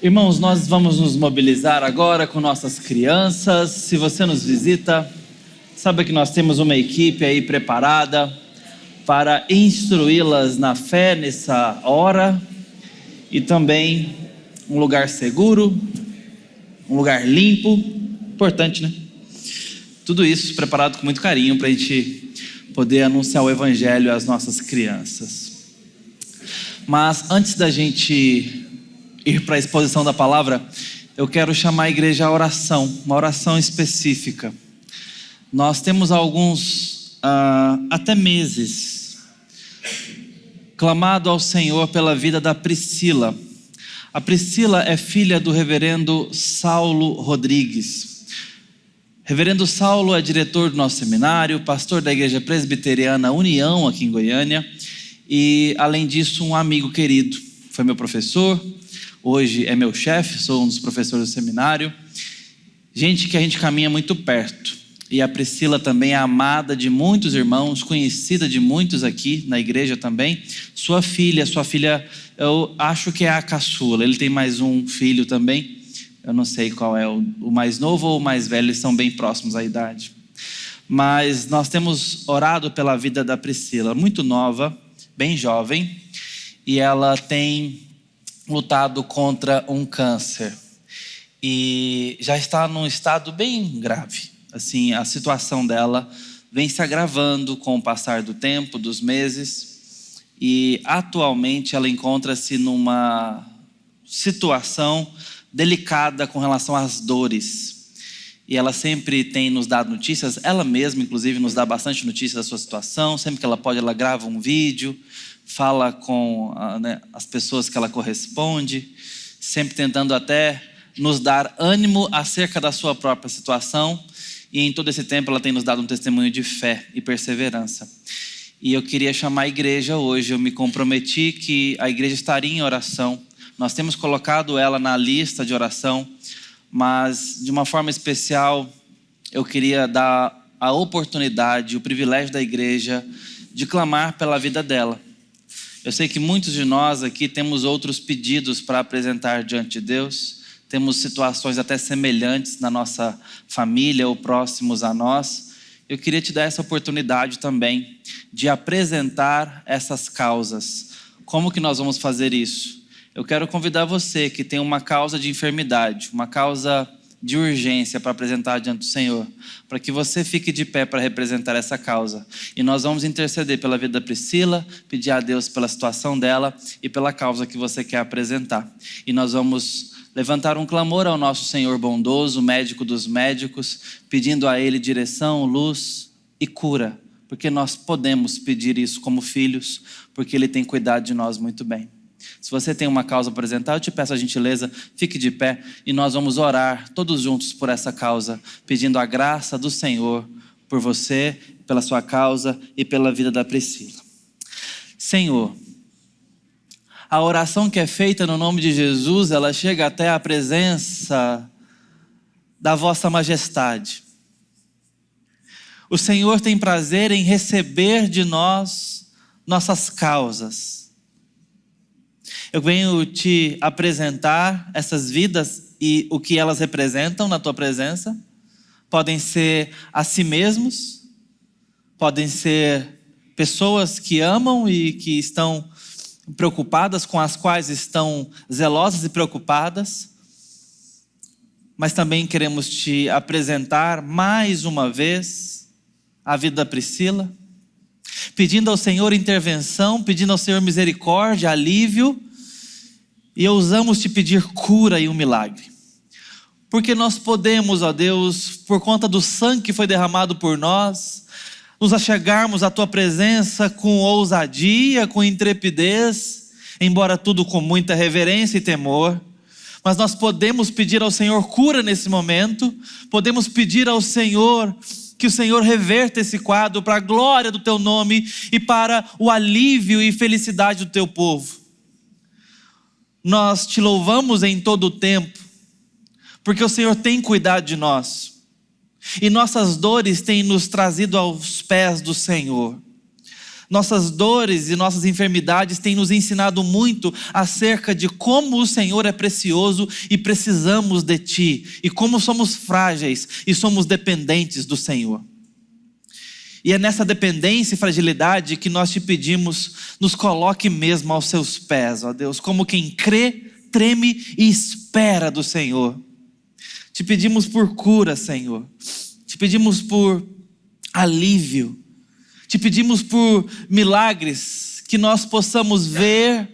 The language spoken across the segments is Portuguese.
Irmãos, nós vamos nos mobilizar agora com nossas crianças. Se você nos visita, sabe que nós temos uma equipe aí preparada para instruí-las na fé nessa hora, e também um lugar seguro, um lugar limpo, importante, né? Tudo isso preparado com muito carinho para a gente poder anunciar o Evangelho às nossas crianças. Mas antes da gente ir para a exposição da palavra, eu quero chamar a igreja à oração, uma oração específica. Nós temos alguns, até meses, clamado ao Senhor pela vida da Priscila. A Priscila é filha do reverendo Saulo Rodrigues. Reverendo Saulo é diretor do nosso seminário, pastor da igreja presbiteriana União aqui em Goiânia, e além disso um amigo querido. Foi meu professor, hoje é meu chefe, sou um dos professores do seminário. Gente que a gente caminha muito perto. E a Priscila também é amada de muitos irmãos, conhecida de muitos aqui na igreja também. Sua filha, eu acho que é a caçula. Ele tem mais um filho também. Eu não sei qual é o mais novo ou o mais velho, eles são bem próximos à idade. Mas nós temos orado pela vida da Priscila, muito nova, bem jovem. E ela tem lutado contra um câncer. E já está num estado bem grave. Assim, a situação dela vem se agravando com o passar do tempo, dos meses. E atualmente ela encontra-se numa situação delicada com relação às dores. E ela sempre tem nos dado notícias, ela mesma inclusive nos dá bastante notícia da sua situação. Sempre que ela pode, ela grava um vídeo, fala com as pessoas que ela corresponde, sempre tentando até nos dar ânimo acerca da sua própria situação. E em todo esse tempo ela tem nos dado um testemunho de fé e perseverança. E eu queria chamar a igreja hoje, eu me comprometi que a igreja estaria em oração. Nós temos colocado ela na lista de oração, mas de uma forma especial eu queria dar a oportunidade, o privilégio da igreja de clamar pela vida dela. Eu sei que muitos de nós aqui temos outros pedidos para apresentar diante de Deus. Temos situações até semelhantes na nossa família ou próximos a nós. Eu queria te dar essa oportunidade também de apresentar essas causas. Como que nós vamos fazer isso? Eu quero convidar você que tem uma causa de enfermidade, uma causa de urgência para apresentar diante do Senhor, para que você fique de pé para representar essa causa. E nós vamos interceder pela vida da Priscila, pedir a Deus pela situação dela e pela causa que você quer apresentar. E nós vamos levantar um clamor ao nosso Senhor bondoso, médico dos médicos, pedindo a Ele direção, luz e cura, porque nós podemos pedir isso como filhos, porque Ele tem cuidado de nós muito bem. Se você tem uma causa a apresentar, eu te peço a gentileza, fique de pé e nós vamos orar todos juntos por essa causa, pedindo a graça do Senhor por você, pela sua causa e pela vida da Priscila. Senhor, a oração que é feita no nome de Jesus, ela chega até a presença da vossa majestade. O Senhor tem prazer em receber de nós nossas causas. Eu venho te apresentar essas vidas e o que elas representam na tua presença. Podem ser a si mesmos, podem ser pessoas que amam e que estão preocupadas, com as quais estão zelosas e preocupadas. Mas também queremos te apresentar mais uma vez a vida da Priscila, pedindo ao Senhor intervenção, pedindo ao Senhor misericórdia, alívio. E ousamos te pedir cura e um milagre. Porque nós podemos, ó Deus, por conta do sangue que foi derramado por nós, nos achegarmos à tua presença com ousadia, com intrepidez, embora tudo com muita reverência e temor. Mas nós podemos pedir ao Senhor cura nesse momento, podemos pedir ao Senhor que o Senhor reverta esse quadro para a glória do teu nome e para o alívio e felicidade do teu povo. Nós te louvamos em todo o tempo, porque o Senhor tem cuidado de nós. E nossas dores têm nos trazido aos pés do Senhor. Nossas dores e nossas enfermidades têm nos ensinado muito acerca de como o Senhor é precioso e precisamos de Ti, e como somos frágeis e somos dependentes do Senhor. E é nessa dependência e fragilidade que nós te pedimos, nos coloque mesmo aos seus pés, ó Deus, como quem crê, treme e espera do Senhor. Te pedimos por cura, Senhor. Te pedimos por alívio. Te pedimos por milagres que nós possamos ver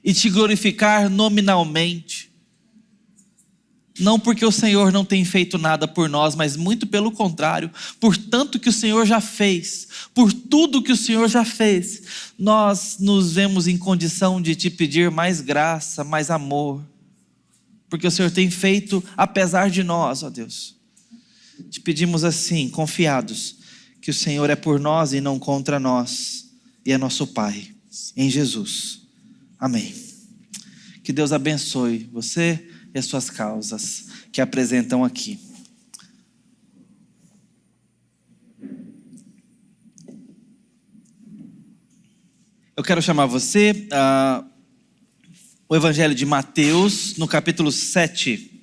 e te glorificar nominalmente. Não porque o Senhor não tem feito nada por nós, mas muito pelo contrário, por tanto que o Senhor já fez, por tudo que o Senhor já fez, nós nos vemos em condição de te pedir mais graça, mais amor, porque o Senhor tem feito apesar de nós, ó Deus. Te pedimos assim, confiados, que o Senhor é por nós e não contra nós, e é nosso Pai, em Jesus. Amém. Que Deus abençoe você e as suas causas que apresentam aqui. Eu quero chamar você o Evangelho de Mateus, no capítulo 7.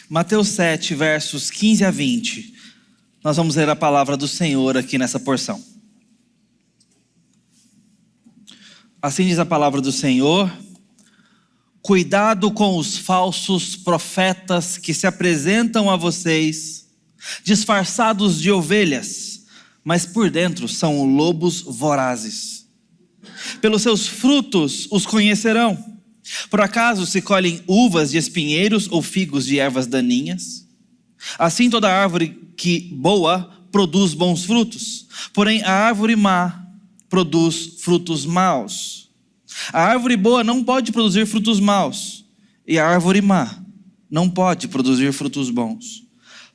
Mateus 7, versos 15 a 20. Nós vamos ler a palavra do Senhor aqui nessa porção. Assim diz a palavra do Senhor: cuidado com os falsos profetas que se apresentam a vocês, disfarçados de ovelhas, mas por dentro são lobos vorazes. Pelos seus frutos os conhecerão. Por acaso se colhem uvas de espinheiros ou figos de ervas daninhas? Assim toda árvore boa produz bons frutos, porém a árvore má produz frutos maus. A árvore boa não pode produzir frutos maus, e a árvore má não pode produzir frutos bons.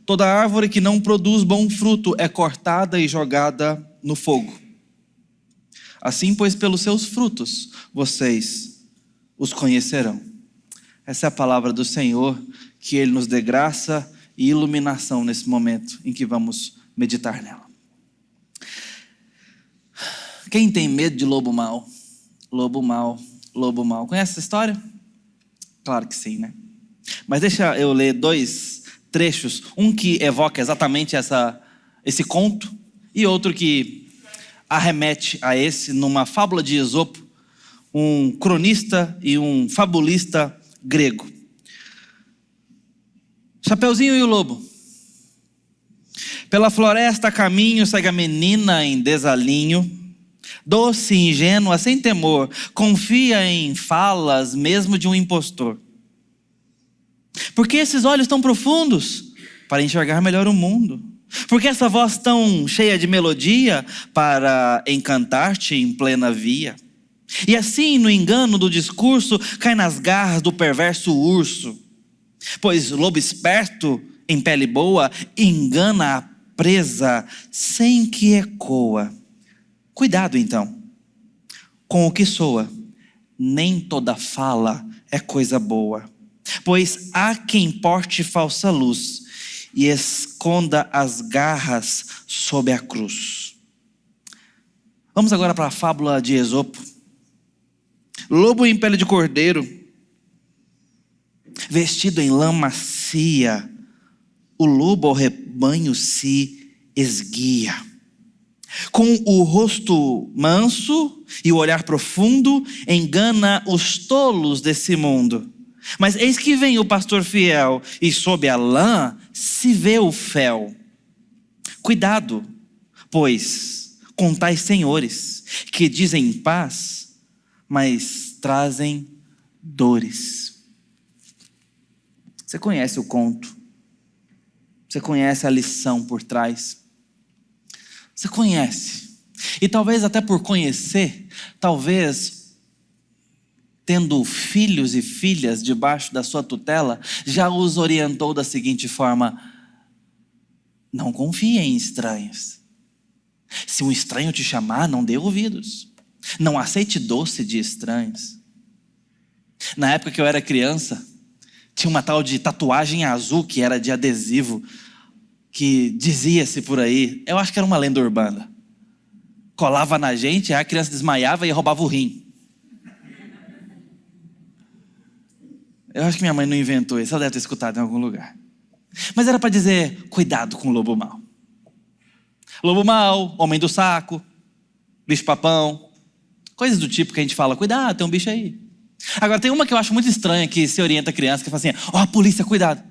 Toda árvore que não produz bom fruto é cortada e jogada no fogo. Assim, pois, pelos seus frutos vocês os conhecerão. Essa é a palavra do Senhor, que Ele nos dê graça e iluminação nesse momento em que vamos meditar nela. Quem tem medo de lobo mau? Lobo mau, lobo mau. Conhece essa história? Claro que sim, né? Mas deixa eu ler dois trechos, um que evoca exatamente esse conto, e outro que arremete a esse, numa fábula de Esopo, um cronista e um fabulista grego. Chapeuzinho e o lobo. Pela floresta a caminho segue a menina em desalinho, doce e ingênua, sem temor, confia em falas mesmo de um impostor. Por que esses olhos tão profundos? Para enxergar melhor o mundo. Por que essa voz tão cheia de melodia? Para encantar-te em plena via. E assim, no engano do discurso, cai nas garras do perverso urso. Pois lobo esperto, em pele boa, engana a presa sem que ecoa. Cuidado então com o que soa, nem toda fala é coisa boa. Pois há quem porte falsa luz e esconda as garras sob a cruz. Vamos agora para a fábula de Esopo. Lobo em pele de cordeiro, vestido em lã macia, o lobo ao rebanho se esguia. Com o rosto manso e o olhar profundo, engana os tolos desse mundo. Mas eis que vem o pastor fiel, e sob a lã se vê o fel. Cuidado, pois, com tais senhores, que dizem paz, mas trazem dores. Você conhece o conto? Você conhece a lição por trás? Você conhece. E talvez até por conhecer, talvez tendo filhos e filhas debaixo da sua tutela, já os orientou da seguinte forma: não confie em estranhos. Se um estranho te chamar, não dê ouvidos. Não aceite doce de estranhos. Na época que eu era criança, tinha uma tal de tatuagem azul que era de adesivo, que dizia-se por aí, eu acho que era uma lenda urbana. Colava na gente, aí a criança desmaiava e roubava o rim. Eu acho que minha mãe não inventou isso, ela deve ter escutado em algum lugar. Mas era para dizer, cuidado com o lobo mau. Lobo mau, homem do saco, bicho papão, coisas do tipo que a gente fala, cuidado, tem um bicho aí. Agora tem uma que eu acho muito estranha, que se orienta a criança, que fala assim, ó, polícia, cuidado.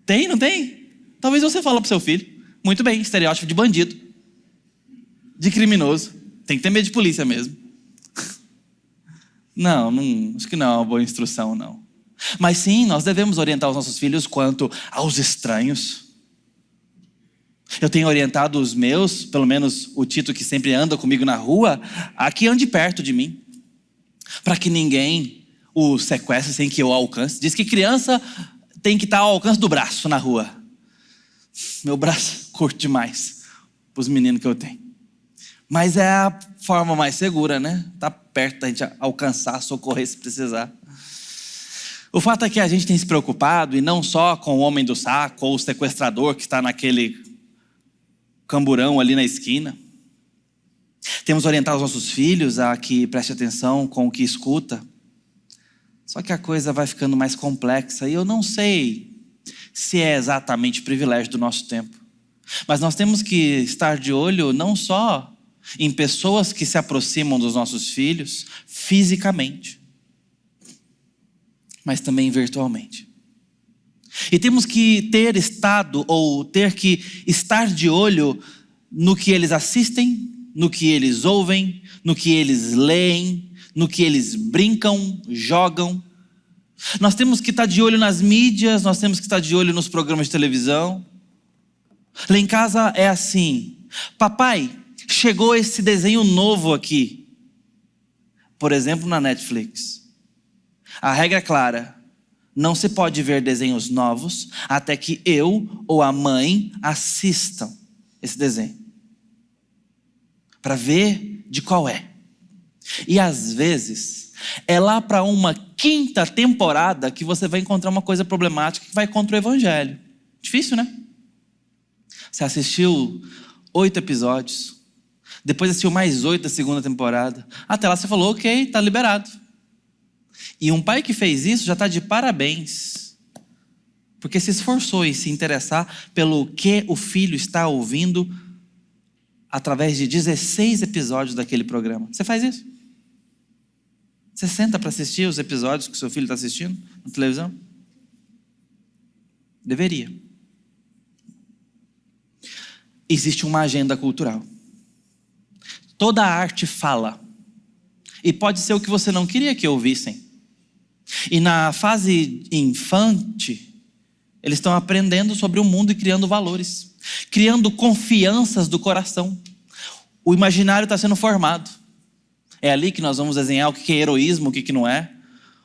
Tem, não tem? Talvez você fale pro seu filho, muito bem, estereótipo de bandido, de criminoso, tem que ter medo de polícia mesmo. Não, acho que não é uma boa instrução, não. Mas sim, nós devemos orientar os nossos filhos quanto aos estranhos. Eu tenho orientado os meus, pelo menos o Tito que sempre anda comigo na rua, a que ande perto de mim, para que ninguém o sequestre sem que eu alcance. Diz que criança tem que estar ao alcance do braço na rua. Meu braço curto demais para os meninos que eu tenho. Mas é a forma mais segura, né? Tá perto da gente alcançar, socorrer se precisar. O fato é que a gente tem se preocupado, e não só com o homem do saco ou o sequestrador que está naquele camburão ali na esquina. Temos orientado os nossos filhos a que preste atenção com o que escuta. Só que a coisa vai ficando mais complexa e eu não sei se é exatamente privilégio do nosso tempo. Mas nós temos que estar de olho não só em pessoas que se aproximam dos nossos filhos fisicamente, mas também virtualmente. E temos que ter estado ou ter que estar de olho no que eles assistem, no que eles ouvem, no que eles leem, no que eles brincam, jogam. Nós temos que estar de olho nas mídias, nós temos que estar de olho nos programas de televisão. Lá em casa é assim, papai, chegou esse desenho novo aqui, por exemplo na Netflix. A regra é clara, não se pode ver desenhos novos até que eu ou a mãe assistam esse desenho, para ver de qual é. E às vezes é lá para uma 5ª temporada que você vai encontrar uma coisa problemática que vai contra o evangelho. Difícil, né? Você assistiu 8 episódios, depois assistiu mais 8 da 2ª temporada, até lá você falou, ok, tá liberado. E um pai que fez isso já está de parabéns, porque se esforçou em se interessar pelo que o filho está ouvindo através de 16 episódios daquele programa. Você faz isso? Você senta para assistir os episódios que o seu filho está assistindo na televisão? Deveria. Existe uma agenda cultural. Toda a arte fala. E pode ser o que você não queria que ouvissem. E na fase infante, eles estão aprendendo sobre o mundo e criando valores, criando confianças do coração. O imaginário está sendo formado. É ali que nós vamos desenhar o que é heroísmo, o que não é,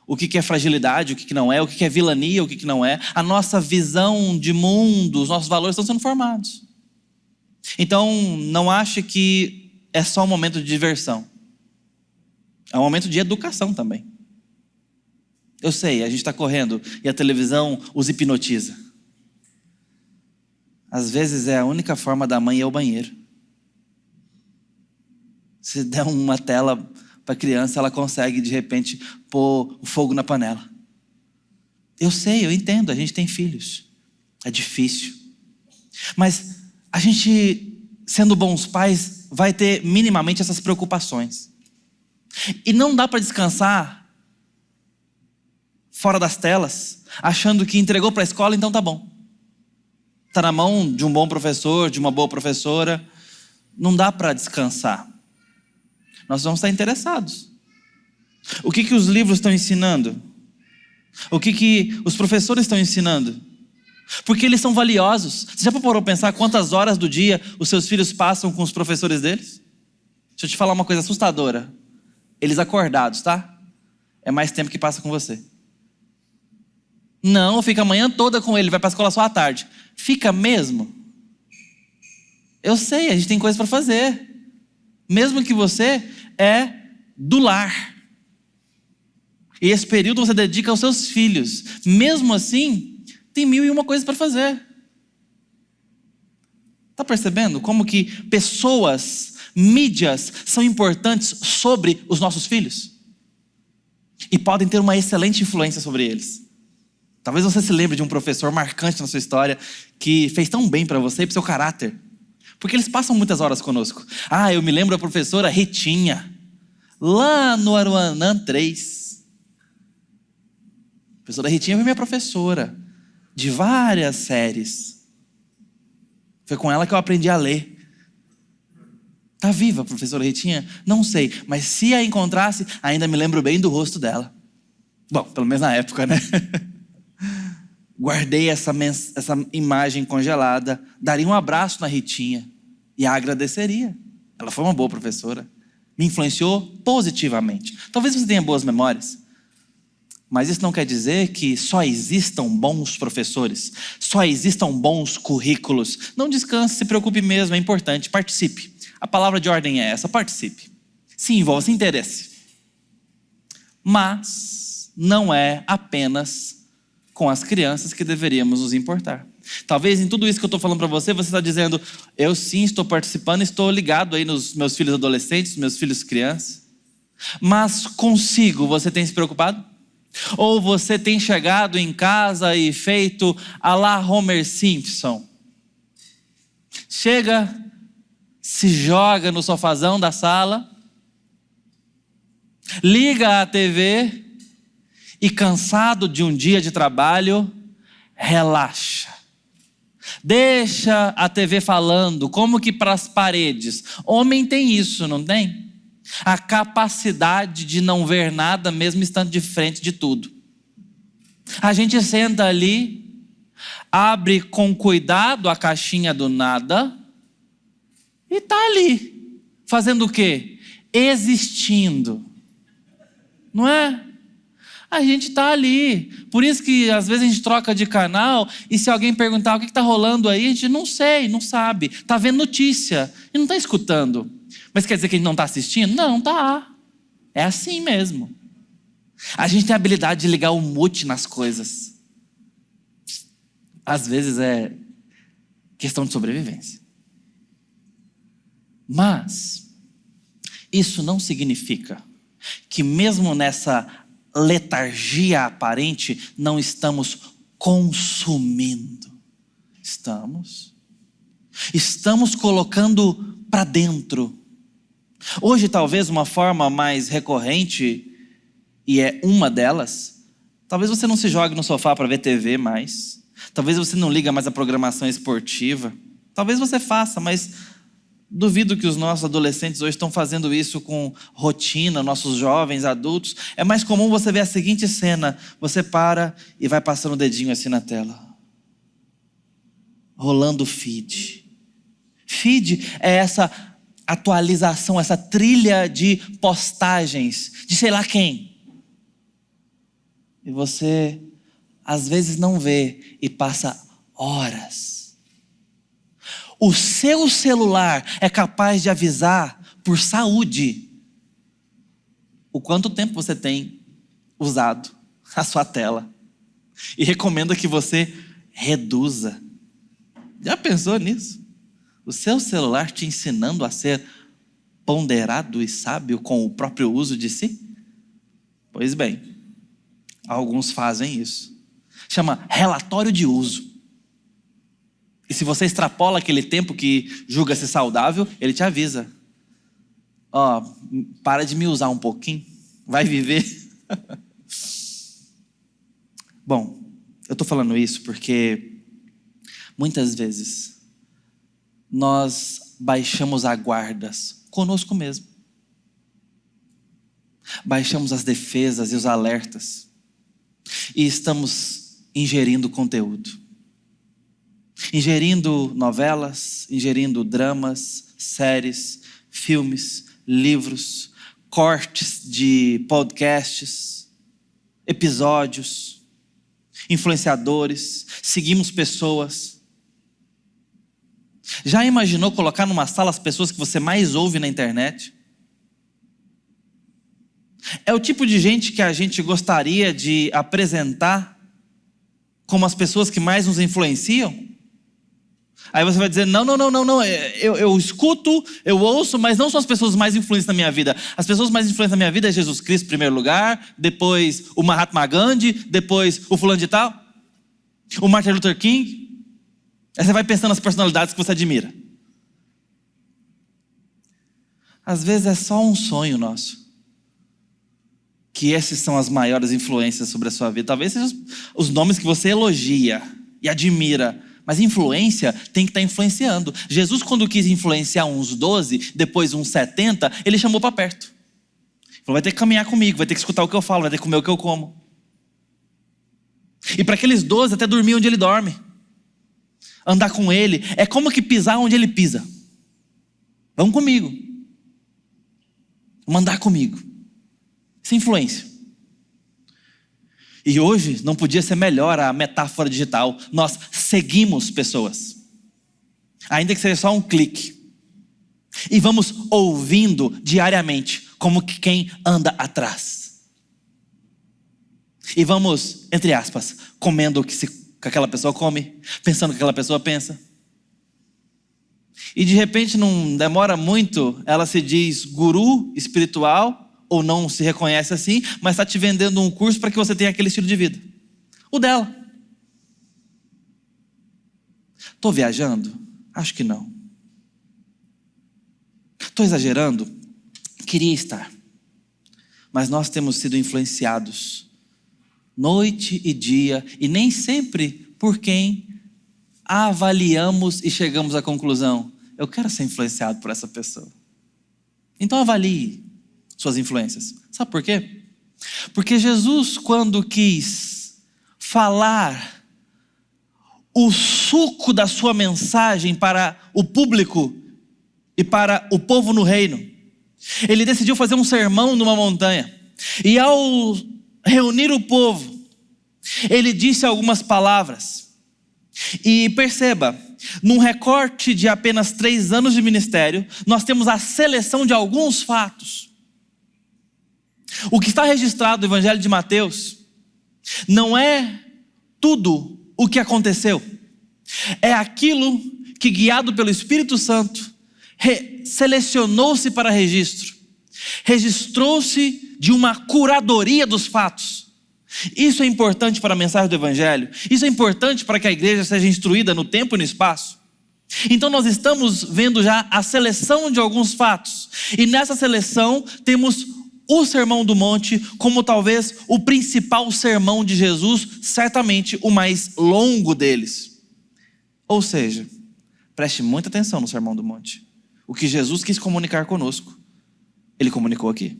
o que é fragilidade, o que não é, o que é vilania, o que não é. A nossa visão de mundo, os nossos valores estão sendo formados. Então, não ache que é só um momento de diversão. É um momento de educação também. Eu sei, a gente está correndo e a televisão os hipnotiza. Às vezes é a única forma da mãe ir ao banheiro. Se der uma tela para a criança, ela consegue de repente pôr o fogo na panela. Eu sei, eu entendo, a gente tem filhos. É difícil. Mas a gente, sendo bons pais, vai ter minimamente essas preocupações. E não dá para descansar fora das telas, achando que entregou para a escola, então tá bom. Está na mão de um bom professor, de uma boa professora. Não dá para descansar. Nós vamos estar interessados. O que os livros estão ensinando? O que os professores estão ensinando? Porque eles são valiosos. Você já parou para pensar quantas horas do dia os seus filhos passam com os professores deles? Deixa eu te falar uma coisa assustadora. Eles acordados, tá? É mais tempo que passa com você. Não, fica a manhã toda com ele, vai para a escola só à tarde. Fica mesmo? Eu sei, a gente tem coisa para fazer. Mesmo que você é do lar. E esse período você dedica aos seus filhos. Mesmo assim, tem 1001 coisas para fazer. Está percebendo como que pessoas, mídias, são importantes sobre os nossos filhos? E podem ter uma excelente influência sobre eles. Talvez você se lembre de um professor marcante na sua história que fez tão bem para você e para o seu caráter. Porque eles passam muitas horas conosco. Eu me lembro da professora Ritinha, lá no Aruanã 3. A professora Ritinha foi minha professora de várias séries. Foi com ela que eu aprendi a ler. Está viva a professora Ritinha? Não sei, mas se a encontrasse, ainda me lembro bem do rosto dela. Bom, pelo menos na época, né? Guardei essa imagem congelada, daria um abraço na Ritinha e a agradeceria. Ela foi uma boa professora, me influenciou positivamente. Talvez você tenha boas memórias, mas isso não quer dizer que só existam bons professores, só existam bons currículos. Não descanse, se preocupe mesmo, é importante, participe. A palavra de ordem é essa, participe. Se envolva, se interesse. Mas não é apenas com as crianças que deveríamos nos importar. Talvez em tudo isso que eu estou falando para você, você está dizendo, eu sim estou participando, estou ligado aí nos meus filhos adolescentes, meus filhos crianças. Mas consigo, você tem se preocupado? Ou você tem chegado em casa e feito a la Homer Simpson? Chega, se joga no sofazão da sala, liga a TV e cansado de um dia de trabalho, relaxa. Deixa a TV falando, como que para as paredes. Homem tem isso, não tem? A capacidade de não ver nada, mesmo estando de frente de tudo. A gente senta ali, abre com cuidado a caixinha do nada e está ali, fazendo o quê? Existindo. Não é? A gente está ali. Por isso que às vezes a gente troca de canal e se alguém perguntar o que está rolando aí, a gente não sei, não sabe. Está vendo notícia e não está escutando. Mas quer dizer que a gente não está assistindo? Não, está. É assim mesmo. A gente tem a habilidade de ligar o mute nas coisas. Às vezes é questão de sobrevivência. Mas isso não significa que mesmo nessa letargia aparente, não estamos consumindo. Estamos colocando para dentro. Hoje talvez uma forma mais recorrente, e é uma delas, talvez você não se jogue no sofá para ver TV mais, talvez você não liga mais a programação esportiva, talvez você faça, mas duvido que os nossos adolescentes hoje estão fazendo isso com rotina, nossos jovens, adultos. É mais comum você ver a seguinte cena, você para e vai passando o dedinho assim na tela. Rolando o feed. Feed é essa atualização, essa trilha de postagens, de sei lá quem. E você, às vezes não vê e passa horas. O seu celular é capaz de avisar por saúde o quanto tempo você tem usado a sua tela. E recomenda que você reduza. Já pensou nisso? O seu celular te ensinando a ser ponderado e sábio com o próprio uso de si? Pois bem, alguns fazem isso. Chama relatório de uso. E se você extrapola aquele tempo que julga-se saudável, ele te avisa. Para de me usar um pouquinho. Vai viver. Bom, eu estou falando isso porque muitas vezes nós baixamos as guardas conosco mesmo. Baixamos as defesas e os alertas. E estamos ingerindo conteúdo. Ingerindo novelas, ingerindo dramas, séries, filmes, livros, cortes de podcasts, episódios, influenciadores, seguimos pessoas. Já imaginou colocar numa sala as pessoas que você mais ouve na internet? É o tipo de gente que a gente gostaria de apresentar como as pessoas que mais nos influenciam? Aí você vai dizer, não, eu escuto, eu ouço, mas não são as pessoas mais influentes na minha vida. As pessoas mais influentes na minha vida é Jesus Cristo em primeiro lugar, depois o Mahatma Gandhi, depois o fulano de tal, o Martin Luther King. Aí você vai pensando nas personalidades que você admira. Às vezes é só um sonho nosso, que esses são as maiores influências sobre a sua vida. Talvez sejam os nomes que você elogia e admira, mas influência tem que estar influenciando. Jesus, quando quis influenciar uns 12, depois uns 70, ele chamou para perto. Ele falou, vai ter que caminhar comigo, vai ter que escutar o que eu falo, vai ter que comer o que eu como. E para aqueles 12, até dormir onde ele dorme. Andar com ele é como que pisar onde ele pisa. Vão comigo. Vamos andar comigo. Isso é influência. E hoje não podia ser melhor a metáfora digital. Nós seguimos pessoas, ainda que seja só um clique, e vamos ouvindo diariamente como que quem anda atrás. E vamos, entre aspas, comendo o que aquela pessoa come, pensando o que aquela pessoa pensa. E de repente não demora muito, ela se diz guru espiritual, ou não se reconhece assim, mas está te vendendo um curso para que você tenha aquele estilo de vida. O dela. Estou viajando? Acho que não. Estou exagerando? Queria estar. Mas nós temos sido influenciados noite e dia, e nem sempre por quem avaliamos e chegamos à conclusão, eu quero ser influenciado por essa pessoa. Então avalie suas influências. Sabe por quê? Porque Jesus, quando quis falar o suco da sua mensagem para o público e para o povo no reino, ele decidiu fazer um sermão numa montanha. E ao reunir o povo, ele disse algumas palavras. E perceba, num recorte de apenas 3 anos de ministério, nós temos a seleção de alguns fatos. O que está registrado no Evangelho de Mateus não é tudo o que aconteceu. É aquilo que, guiado pelo Espírito Santo, selecionou-se para registro. Registrou-se de uma curadoria dos fatos. Isso é importante para a mensagem do Evangelho. Isso é importante para que a igreja seja instruída no tempo e no espaço. Então nós estamos vendo já a seleção de alguns fatos. E nessa seleção temos o Sermão do Monte como talvez o principal sermão de Jesus, certamente o mais longo deles. Ou seja, preste muita atenção no Sermão do Monte. O que Jesus quis comunicar conosco, ele comunicou aqui.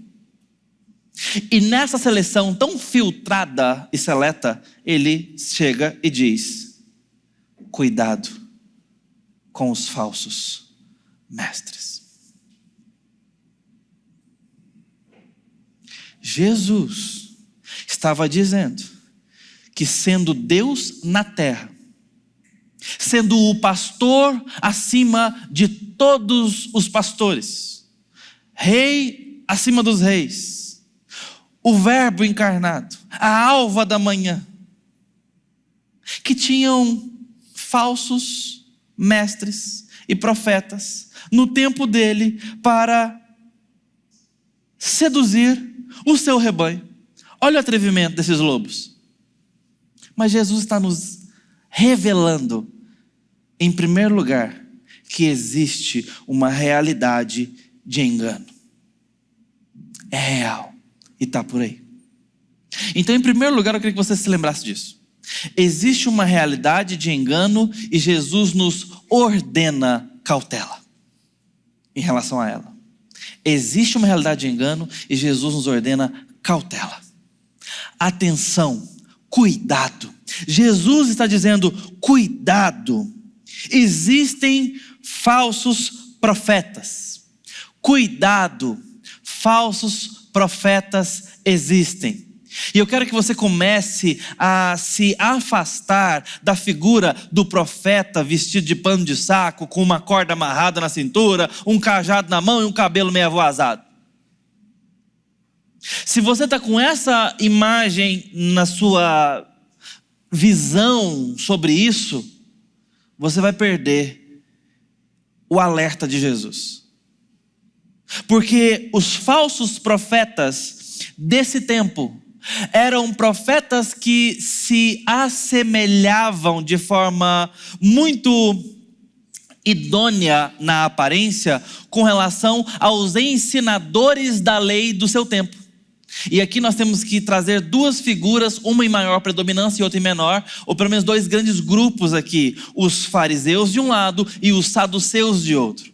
E nessa seleção tão filtrada e seleta, ele chega e diz: cuidado com os falsos mestres. Jesus estava dizendo que, sendo Deus na terra, sendo o pastor acima de todos os pastores, rei acima dos reis, o verbo encarnado, a alva da manhã, que tinham falsos mestres e profetas no tempo dele para seduzir o seu rebanho. Olha o atrevimento desses lobos. Mas Jesus está nos revelando, em primeiro lugar, que existe uma realidade de engano. É real e está por aí. Então, em primeiro lugar, eu queria que você se lembrasse disso. Existe uma realidade de engano e Jesus nos ordena cautela em relação a ela. Existe uma realidade de engano e Jesus nos ordena cautela. Atenção, cuidado. Jesus está dizendo: cuidado. Existem falsos profetas. Cuidado, falsos profetas existem. E eu quero que você comece a se afastar da figura do profeta vestido de pano de saco, com uma corda amarrada na cintura, um cajado na mão e um cabelo meio avoazado. Se você está com essa imagem na sua visão sobre isso, você vai perder o alerta de Jesus. Porque os falsos profetas desse tempo eram profetas que se assemelhavam de forma muito idônea na aparência com relação aos ensinadores da lei do seu tempo. E aqui nós temos que trazer duas figuras, uma em maior predominância e outra em menor, ou pelo menos dois grandes grupos aqui: os fariseus de um lado e os saduceus de outro.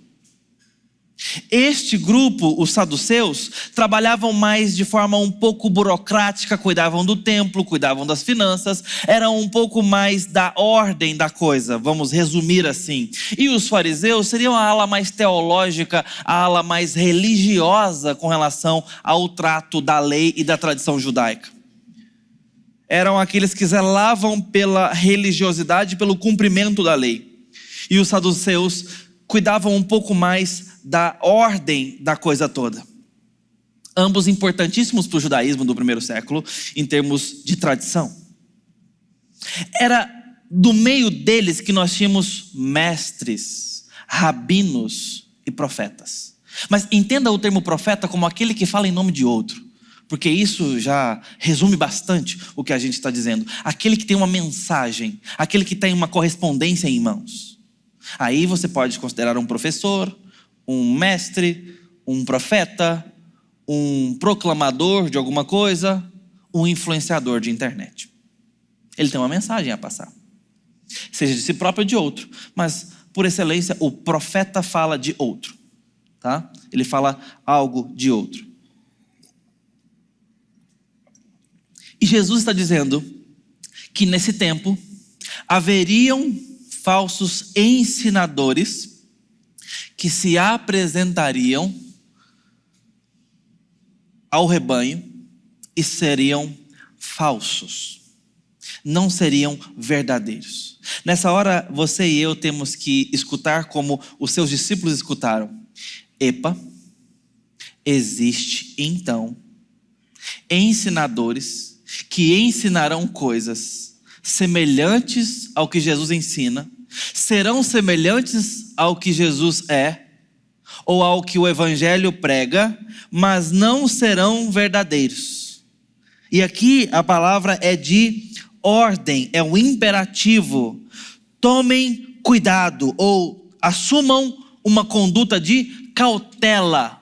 Este grupo, os saduceus, trabalhavam mais de forma um pouco burocrática, cuidavam do templo, cuidavam das finanças, eram um pouco mais da ordem da coisa, vamos resumir assim. E os fariseus seriam a ala mais teológica, a ala mais religiosa com relação ao trato da lei e da tradição judaica. Eram aqueles que zelavam pela religiosidade, pelo cumprimento da lei. E os saduceus cuidavam um pouco mais da ordem da coisa toda. Ambos importantíssimos para o judaísmo do primeiro século, em termos de tradição. Era do meio deles que nós tínhamos mestres, rabinos e profetas. Mas entenda o termo profeta como aquele que fala em nome de outro, porque isso já resume bastante o que a gente está dizendo. Aquele que tem uma mensagem, aquele que tem uma correspondência em mãos. Aí você pode considerar um professor, um mestre, um profeta, um proclamador de alguma coisa, um influenciador de internet. Ele tem uma mensagem a passar, seja de si próprio ou de outro, mas por excelência o profeta fala de outro, tá? Ele fala algo de outro. E Jesus está dizendo que nesse tempo haveriam falsos ensinadores que se apresentariam ao rebanho e seriam falsos, não seriam verdadeiros. Nessa hora, você e eu temos que escutar como os seus discípulos escutaram: epa, existe então ensinadores que ensinarão coisas semelhantes ao que Jesus ensina, serão semelhantes ao que Jesus é, ou ao que o Evangelho prega, mas não serão verdadeiros. E aqui a palavra é de ordem, é um imperativo. Tomem cuidado, ou assumam uma conduta de cautela.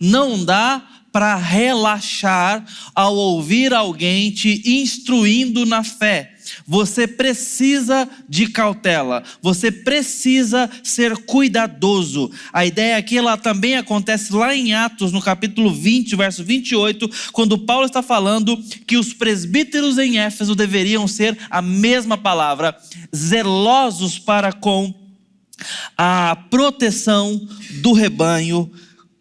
Não dá para relaxar ao ouvir alguém te instruindo na fé. Você precisa de cautela, você precisa ser cuidadoso. A ideia aqui, ela também acontece lá em Atos, no capítulo 20, verso 28, quando Paulo está falando que os presbíteros em Éfeso deveriam ser a mesma palavra, zelosos para com a proteção do rebanho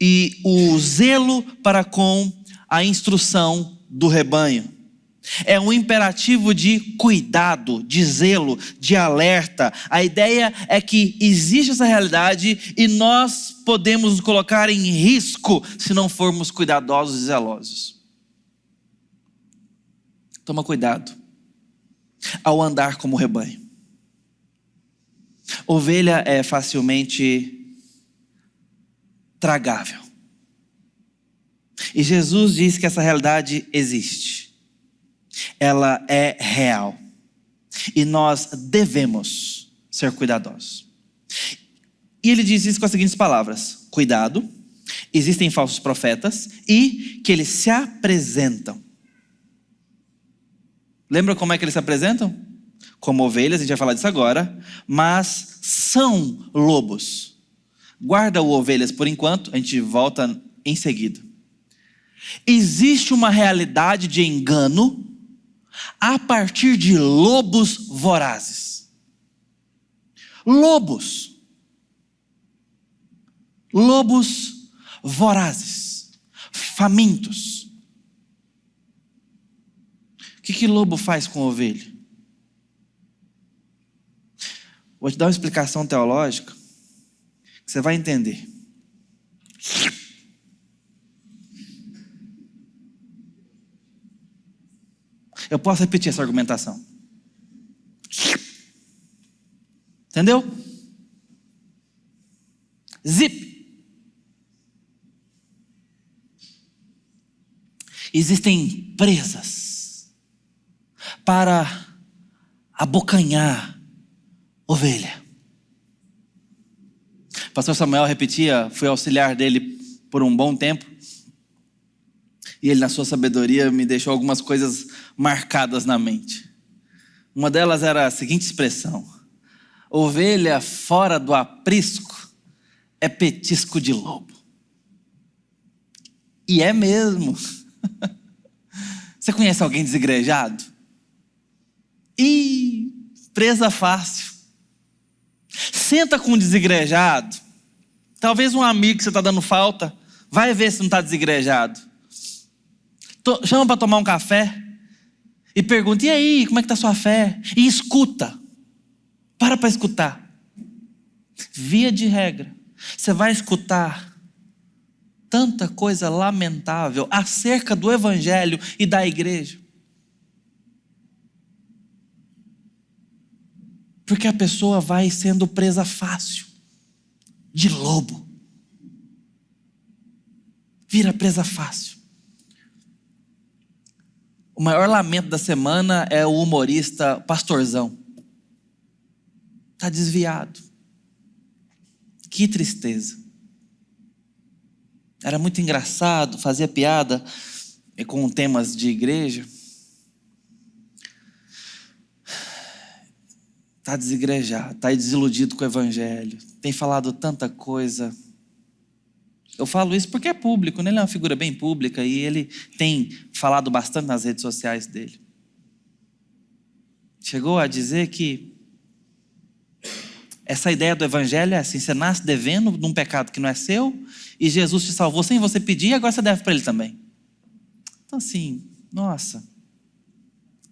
e o zelo para com a instrução do rebanho. É um imperativo de cuidado, de zelo, de alerta. A ideia é que existe essa realidade e nós podemos nos colocar em risco se não formos cuidadosos e zelosos. Toma cuidado ao andar como rebanho. Ovelha é facilmente tragável. E Jesus diz que essa realidade existe. Ela é real. E nós devemos ser cuidadosos. E ele diz isso com as seguintes palavras: cuidado, existem falsos profetas e que eles se apresentam. Lembra como é que eles se apresentam? Como ovelhas, a gente vai falar disso agora, mas são lobos. Guarda o ovelhas por enquanto, a gente volta em seguida. Existe uma realidade de engano a partir de lobos vorazes. Lobos vorazes, famintos. que lobo faz com ovelha? Vou te dar uma explicação teológica que você vai entender. Eu posso repetir essa argumentação. Entendeu? Zip. Existem presas para abocanhar ovelha. O pastor Samuel repetia, fui auxiliar dele por um bom tempo, e ele, na sua sabedoria, me deixou algumas coisas marcadas na mente. Uma delas era a seguinte expressão: ovelha fora do aprisco é petisco de lobo. E é mesmo. Você conhece alguém desigrejado? Ih, presa fácil. Senta com um desigrejado. Talvez um amigo que você está dando falta. Vai ver se não está desigrejado. Chama para tomar um café. E pergunta, e aí, como é que está a sua fé? E escuta. Para escutar. Via de regra, você vai escutar tanta coisa lamentável acerca do evangelho e da igreja. Porque a pessoa vai sendo presa fácil de lobo. Vira presa fácil. O maior lamento da semana é o humorista Pastorzão. Está desviado. Que tristeza. Era muito engraçado, fazia piada com temas de igreja. Está desigrejado, está desiludido com o evangelho. Tem falado tanta coisa. Eu falo isso porque é público, né? Ele é uma figura bem pública e ele tem falado bastante nas redes sociais dele. Chegou a dizer que essa ideia do evangelho é assim: você nasce devendo num pecado que não é seu e Jesus te salvou sem você pedir e agora você deve para ele também. Então assim, nossa,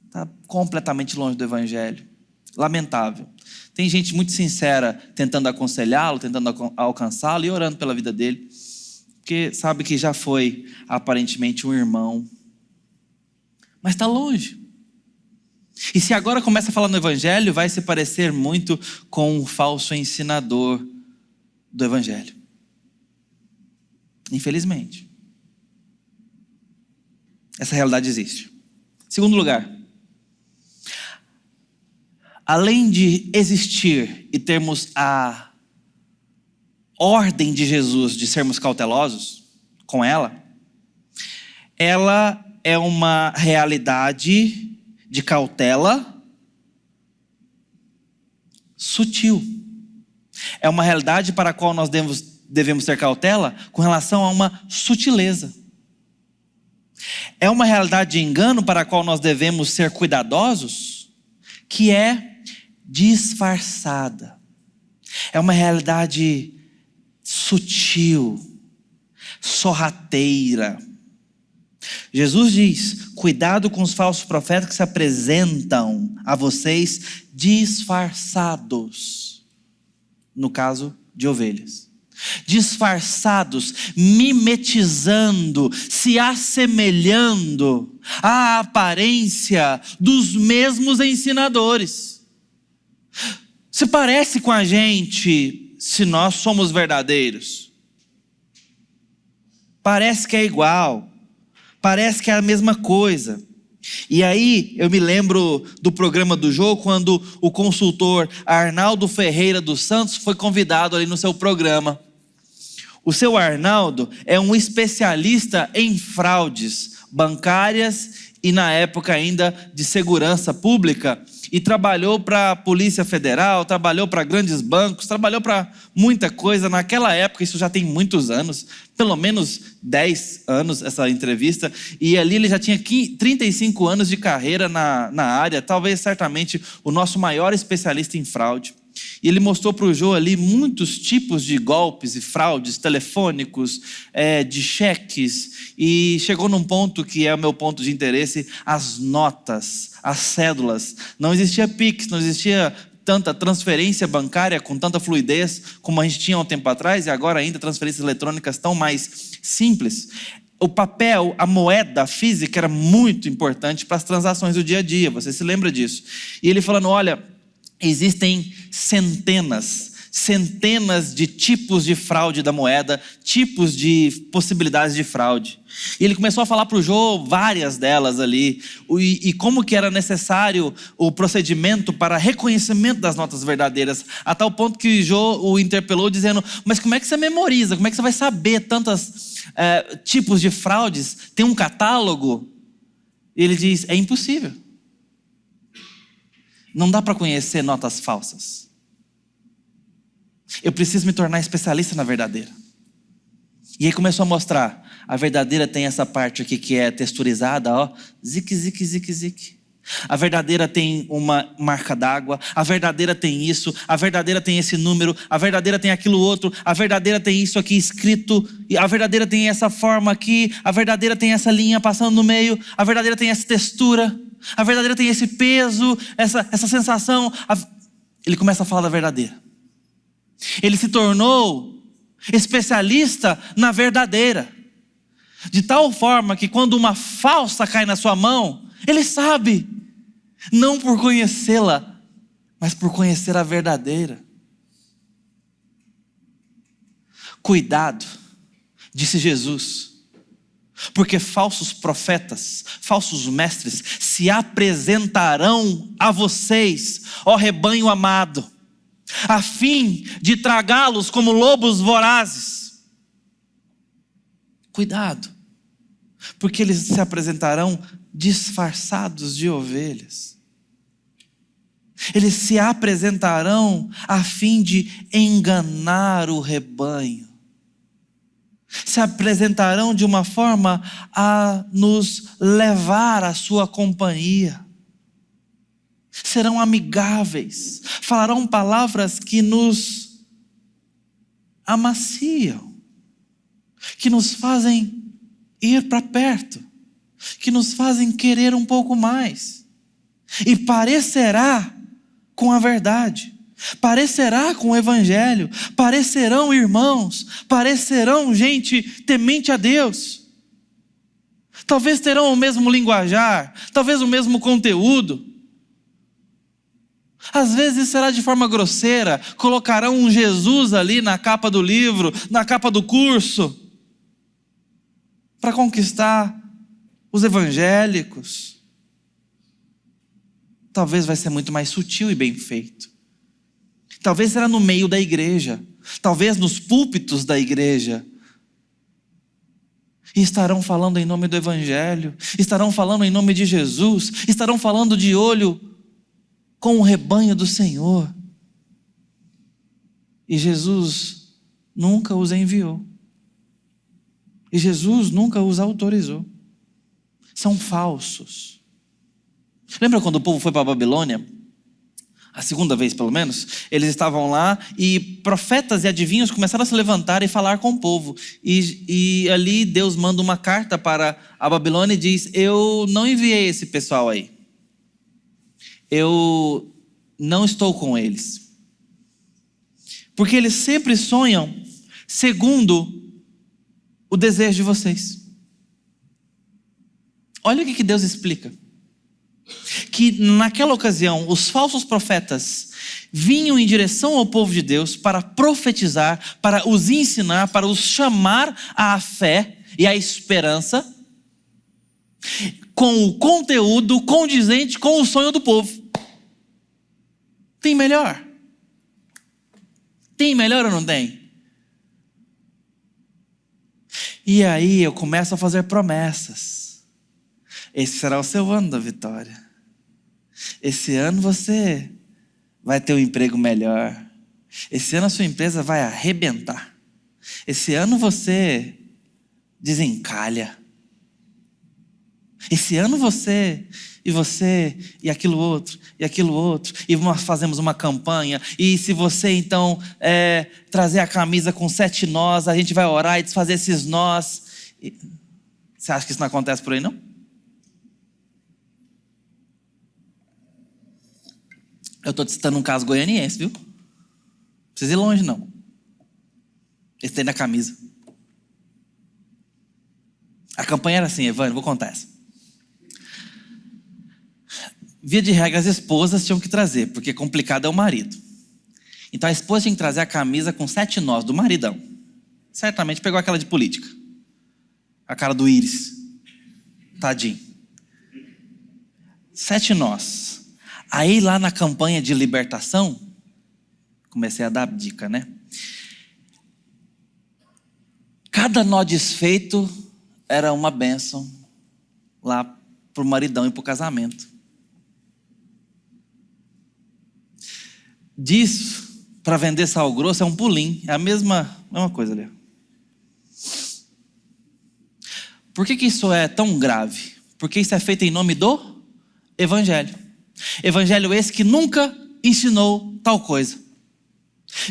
está completamente longe do evangelho. Lamentável. Tem gente muito sincera tentando aconselhá-lo, tentando alcançá-lo e orando pela vida dele, porque sabe que já foi aparentemente um irmão, mas está longe. E se agora começa a falar no evangelho, vai se parecer muito com um falso ensinador do evangelho. Infelizmente. Essa realidade existe. Segundo lugar, além de existir e termos a ordem de Jesus de sermos cautelosos com ela é uma realidade de cautela sutil. É uma realidade para a qual nós devemos ter cautela com relação a uma sutileza. É uma realidade de engano para a qual nós devemos ser cuidadosos, que é disfarçada. É uma realidade sutil, sorrateira. Jesus diz: cuidado com os falsos profetas que se apresentam a vocês disfarçados. No caso de ovelhas. Disfarçados, mimetizando, se assemelhando à aparência dos mesmos ensinadores. Se parece com a gente se nós somos verdadeiros. Parece que é igual. Parece que é a mesma coisa. E aí eu me lembro do programa do Jô, quando o consultor Arnaldo Ferreira dos Santos foi convidado ali no seu programa. O seu Arnaldo é um especialista em fraudes bancárias e na época ainda de segurança pública, e trabalhou para a Polícia Federal, trabalhou para grandes bancos, trabalhou para muita coisa. Naquela época, isso já tem muitos anos, pelo menos 10 anos essa entrevista, e ali ele já tinha 35 anos de carreira na área, talvez certamente o nosso maior especialista em fraude. E ele mostrou para o Jô ali muitos tipos de golpes e fraudes telefônicos, de cheques. E chegou num ponto que é o meu ponto de interesse: as notas, as cédulas. Não existia Pix, não existia tanta transferência bancária com tanta fluidez como a gente tinha há um tempo atrás, e agora ainda transferências eletrônicas tão mais simples. O papel, a moeda física era muito importante para as transações do dia a dia, você se lembra disso? E ele falando: olha, existem centenas de tipos de fraude da moeda, tipos de possibilidades de fraude. E ele começou a falar para o Jô várias delas ali, e como que era necessário o procedimento para reconhecimento das notas verdadeiras, a tal ponto que o Jô o interpelou dizendo: mas como é que você memoriza? Como é que você vai saber tantos tipos de fraudes? Tem um catálogo? E ele diz: é impossível. Não dá para conhecer notas falsas. Eu preciso me tornar especialista na verdadeira. E aí começou a mostrar: a verdadeira tem essa parte aqui que é texturizada, ó, zique, zique, zique, zique. A verdadeira tem uma marca d'água, a verdadeira tem isso, a verdadeira tem esse número, a verdadeira tem aquilo outro, a verdadeira tem isso aqui escrito, e a verdadeira tem essa forma aqui, a verdadeira tem essa linha passando no meio, a verdadeira tem essa textura, a verdadeira tem esse peso, essa sensação. Ele começa a falar da verdadeira. Ele se tornou especialista na verdadeira, de tal forma que quando uma falsa cai na sua mão, ele sabe, não por conhecê-la, mas por conhecer a verdadeira. Cuidado, disse Jesus, porque falsos profetas, falsos mestres se apresentarão a vocês, ó rebanho amado, a fim de tragá-los como lobos vorazes. Cuidado, porque eles se apresentarão disfarçados de ovelhas. Eles se apresentarão a fim de enganar o rebanho. Se apresentarão de uma forma a nos levar à sua companhia. Serão amigáveis, falarão palavras que nos amaciam, que nos fazem ir para perto, que nos fazem querer um pouco mais. E parecerá com a verdade, parecerá com o evangelho, parecerão irmãos, parecerão gente temente a Deus. Talvez terão o mesmo linguajar, talvez o mesmo conteúdo. Às vezes será de forma grosseira, colocarão um Jesus ali na capa do livro, na capa do curso, para conquistar os evangélicos. Talvez vai ser muito mais sutil e bem feito. Talvez será no meio da igreja, talvez nos púlpitos da igreja. E estarão falando em nome do evangelho, estarão falando em nome de Jesus, estarão falando de olho com o rebanho do Senhor. E Jesus nunca os enviou. E Jesus nunca os autorizou. São falsos. Lembra quando o povo foi para a Babilônia? A segunda vez pelo menos, eles estavam lá e profetas e adivinhos começaram a se levantar e falar com o povo. E ali Deus manda uma carta para a Babilônia e diz: eu não enviei esse pessoal aí. Eu não estou com eles. Porque eles sempre sonham segundo o desejo de vocês. Olha o que Deus explica. Que naquela ocasião os falsos profetas vinham em direção ao povo de Deus para profetizar, para os ensinar, para os chamar à fé e à esperança, com o conteúdo condizente com o sonho do povo. Tem melhor? Tem melhor ou não tem? E aí eu começo a fazer promessas. Esse será o seu ano da vitória. Esse ano você vai ter um emprego melhor. Esse ano a sua empresa vai arrebentar. Esse ano você desencalha. Esse ano você E você, e aquilo outro, e nós fazemos uma campanha, e se você então trazer a camisa com 7 nós, a gente vai orar e desfazer esses nós. Você acha que isso não acontece por aí, não? Eu estou te citando um caso goianiense, viu? Não precisa ir longe, não. Esse tem na camisa. A campanha era assim, Evandro, vou contar essa. Via de regra, as esposas tinham que trazer, porque complicado é o marido. Então a esposa tinha que trazer a camisa com 7 nós do maridão. Certamente pegou aquela de política. A cara do Íris. Tadinho. 7 nós. Aí lá na campanha de libertação, comecei a dar dica, né? Cada nó desfeito era uma bênção lá pro maridão e pro casamento. Disso, para vender sal grosso, é um pulinho. É a mesma coisa ali. Por que isso é tão grave? Porque isso é feito em nome do Evangelho. Evangelho esse que nunca ensinou tal coisa.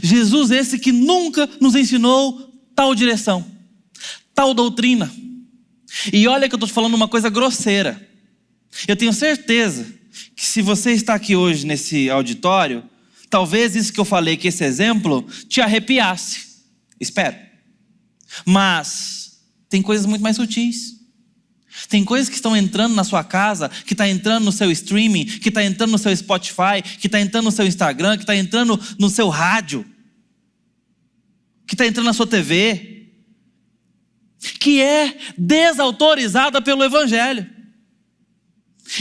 Jesus esse que nunca nos ensinou tal direção, tal doutrina. E olha que eu estou te falando uma coisa grosseira. Eu tenho certeza que se você está aqui hoje nesse auditório, talvez isso que eu falei, que esse exemplo, te arrepiasse. Espero. Mas tem coisas muito mais sutis. Tem coisas que estão entrando na sua casa, que está entrando no seu streaming, que está entrando no seu Spotify, que está entrando no seu Instagram, que está entrando no seu rádio, que está entrando na sua TV, que é desautorizada pelo Evangelho.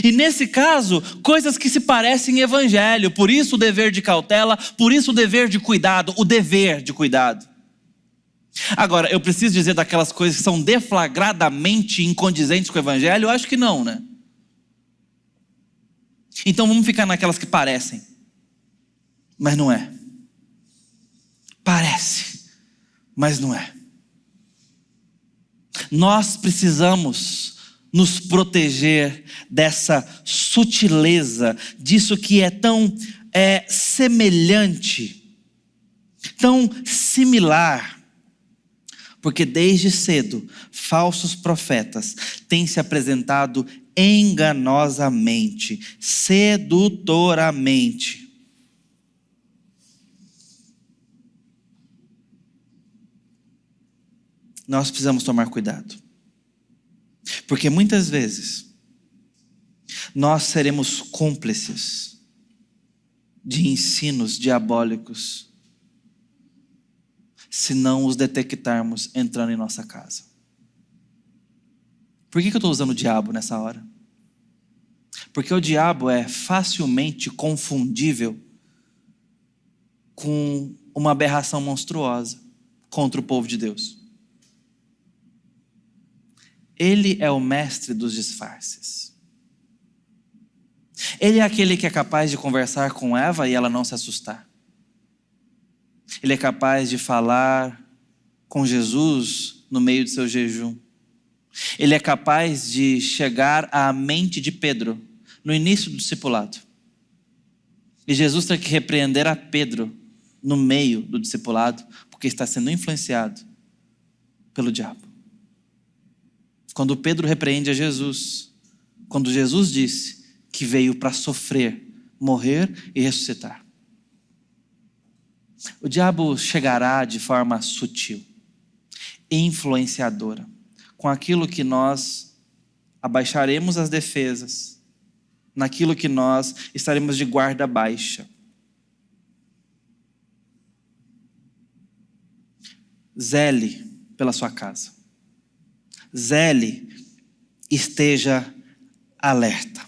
E nesse caso, coisas que se parecem em Evangelho, por isso o dever de cautela, por isso o dever de cuidado, o dever de cuidado. Agora, eu preciso dizer daquelas coisas que são deflagradamente incondizentes com o Evangelho? Eu acho que não, né? Então vamos ficar naquelas que parecem, mas não é. Parece, mas não é. Nós precisamos nos proteger dessa sutileza, disso que é tão semelhante, tão similar. Porque desde cedo, falsos profetas têm se apresentado enganosamente, sedutoramente. Nós precisamos tomar cuidado. Porque muitas vezes, nós seremos cúmplices de ensinos diabólicos, se não os detectarmos entrando em nossa casa. Por que eu estou usando o diabo nessa hora? Porque o diabo é facilmente confundível com uma aberração monstruosa contra o povo de Deus. Ele é o mestre dos disfarces. Ele é aquele que é capaz de conversar com Eva e ela não se assustar. Ele é capaz de falar com Jesus no meio do seu jejum. Ele é capaz de chegar à mente de Pedro no início do discipulado. E Jesus tem que repreender a Pedro no meio do discipulado, porque está sendo influenciado pelo diabo. Quando Pedro repreende a Jesus, quando Jesus disse que veio para sofrer, morrer e ressuscitar. O diabo chegará de forma sutil, influenciadora, com aquilo que nós abaixaremos as defesas, naquilo que nós estaremos de guarda baixa. Zele pela sua casa. Zele, esteja alerta.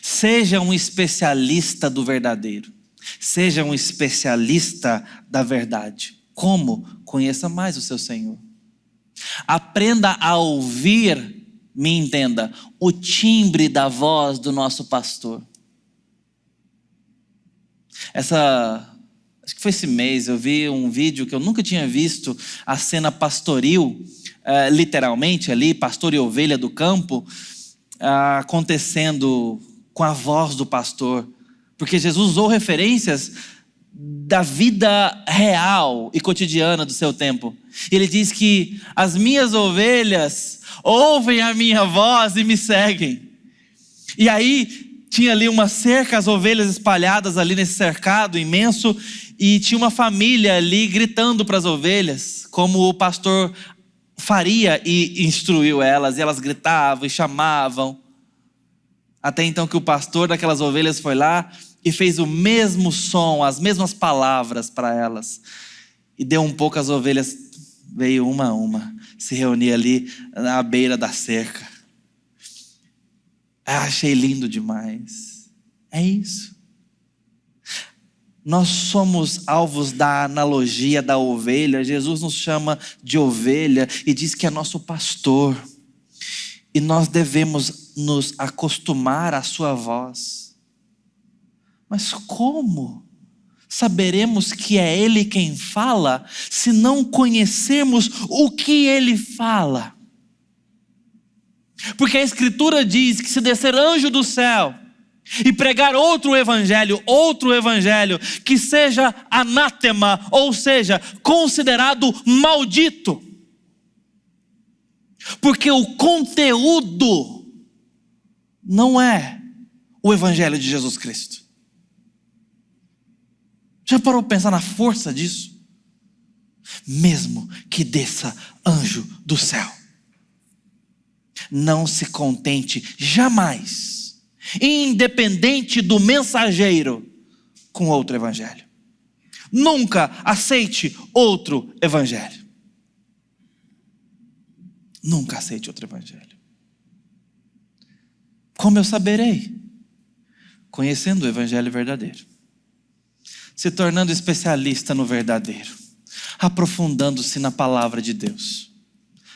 Seja um especialista do verdadeiro. Seja um especialista da verdade. Como? Conheça mais o seu Senhor. Aprenda a ouvir, me entenda, o timbre da voz do nosso pastor. Acho que foi esse mês, eu vi um vídeo que eu nunca tinha visto, a cena pastoril, literalmente ali, pastor e ovelha do campo, acontecendo com a voz do pastor, porque Jesus usou referências da vida real e cotidiana do seu tempo. Ele diz que as minhas ovelhas ouvem a minha voz e me seguem. E aí tinha ali uma cerca, as ovelhas espalhadas ali nesse cercado imenso, e tinha uma família ali gritando para as ovelhas, como o pastor faria e instruiu elas, e elas gritavam e chamavam. Até então que o pastor daquelas ovelhas foi lá e fez o mesmo som, as mesmas palavras para elas. E deu um pouco, as ovelhas veio uma a uma, se reunir ali na beira da cerca. Achei lindo demais. É isso. Nós somos alvos da analogia da ovelha. Jesus nos chama de ovelha e diz que é nosso pastor. E nós devemos nos acostumar à sua voz. Mas como saberemos que é Ele quem fala, se não conhecermos o que Ele fala? Porque a Escritura diz que se descer anjo do céu e pregar outro evangelho que seja anátema, ou seja, considerado maldito. Porque o conteúdo não é o evangelho de Jesus Cristo. Já parou para pensar na força disso? Mesmo que desça anjo do céu, não se contente jamais, independente do mensageiro, com outro evangelho. Nunca aceite outro evangelho. Nunca aceite outro evangelho. Como eu saberei? Conhecendo o evangelho verdadeiro, se tornando especialista no verdadeiro, aprofundando-se na palavra de Deus.